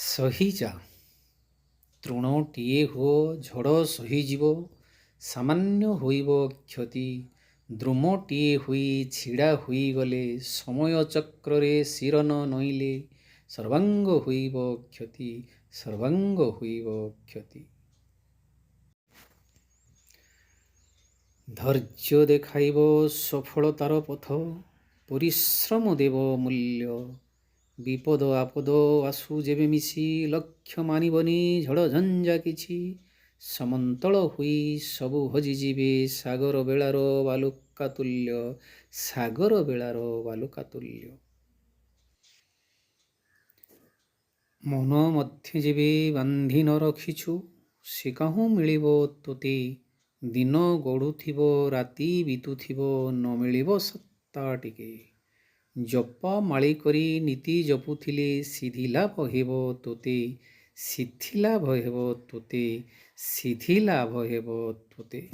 ସହିଯା ତୃଣଟିଏ ହୁଅ ଝଡ଼ ସହିଯିବ, ସାମାନ୍ୟ ହୋଇବ କ୍ଷତି। ଦ୍ରୁମଟିଏ ହୋଇ ଛିଡ଼ା ହୋଇଗଲେ, ସମୟ ଚକ୍ରରେ ଶିର ନ ନଇଁଲେ, ସର୍ବାଙ୍ଗ ହୋଇବ କ୍ଷତି, ସର୍ବାଙ୍ଗ ହୋଇବ କ୍ଷତି। ଧୈର୍ଯ୍ୟ ଦେଖାଇବ ସଫଳତାର ପଥ, ପରିଶ୍ରମ ଦେବ ମୂଲ୍ୟ। ବିପଦ ଆପଦ ଆସୁ ଯେବେ ମିଶି, ଲକ୍ଷ୍ୟ ମାନିବନି ଝଡ଼ ଝଞ୍ଜା କିଛି। ସମନ୍ତଳ ହୋଇ ସବୁ ହଜିଯିବେ, ସାଗର ବେଳାର ବାଲୁକା ତୁଲ୍ୟ, ସାଗର ବେଳାର ବାଲୁକା ତୁଲ୍ୟ। ମନ ମଧ୍ୟ ଯେବେ ବାନ୍ଧି ନ ରଖିଛୁ, ସେ କାହୁଁ ମିଳିବ ତୋତେ। ଦିନ ଗଡ଼ୁଥିବ ରାତି ବିତୁଥିବ, ନ ମିଳିବ ସତ୍ତା ଟିକେ। ଜପା ମାଳି କରି ନୀତି ଜପୁଥିଲେ, ସିଧି ଲାଭ ହେବ ତୋତେ, ସିଦ୍ଧି ଲାଭ ହେବ ତୋତେ, ସିଦ୍ଧି ଲାଭ ହେବ ତୋତେ।